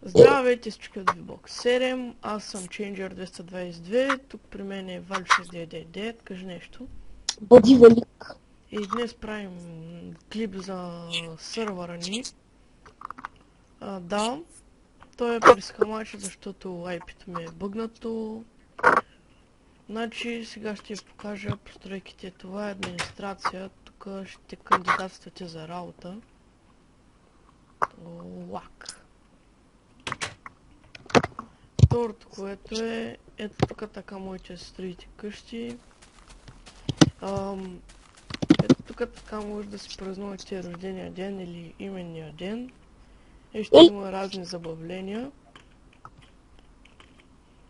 Здравейте, всички от VBOX 7, аз съм Changer 222, тук при мен е Вали 6999, кажи нещо. Бъди велик. И днес правим клип за сървъра ни. Да, той е през хамачи, защото IP-то ми е бъгнато. Значи сега ще ви покажа постройките. Това е администрация, тук ще кандидатствате за работа. Лак. Второто, което е, ето тук така можете да строите къщи. Ето тук така може да си празнувате рождения ден или именния ден. И ще има разни забавления.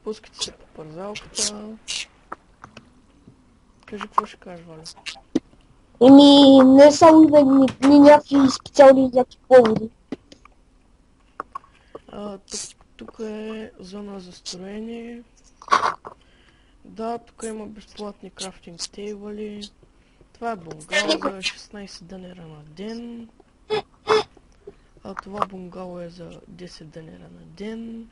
Пускате се по парзалката. Кажи какво ще кажеш, Валя? Не само имени, някакви специални някакви поводи. Тук е зона за строение. Да, тук има безплатни крафтинг тейбъли. Това е бунгало за 16 дънера на ден. А това бунгало е за 10 дънера на ден.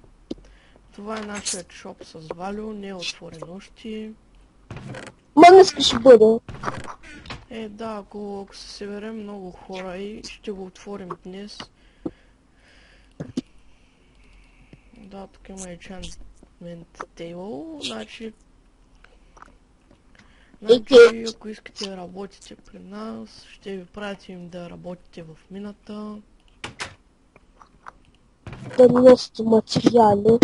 Това е нашият шоп с Валю, не е отворен още. Днеска ще бъде. Да, ако се съберем много хора и ще го отворим днес. Да, тук има enchantment table, значи ако искате да работите при нас, ще ви пратим да работите в мината. Да носите материали.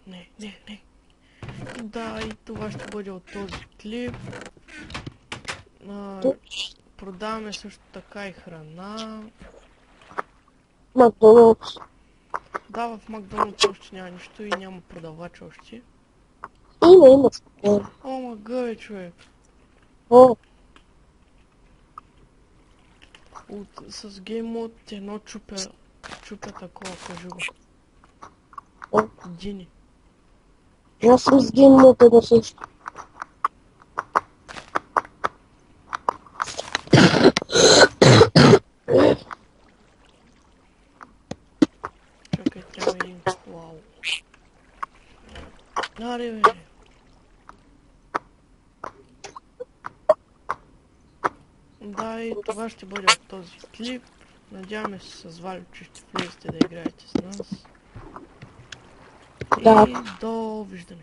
Не. Да, и това ще бъде от този клип. Продаваме също така и храна. Макдоналдс. Да, в Макдоналдс още няма нищо и няма продавач още. Има спокойно. О, мага, човек. О. С гейммод едно чупя такова, кажи го. Дини. Аз съм с гейммод едно също. Чакай, трябва един клау. Аре, бе. Да, и това ще бъде от този клип. Надяваме се с Вали, че ще влезете да играете с нас. И довиждане.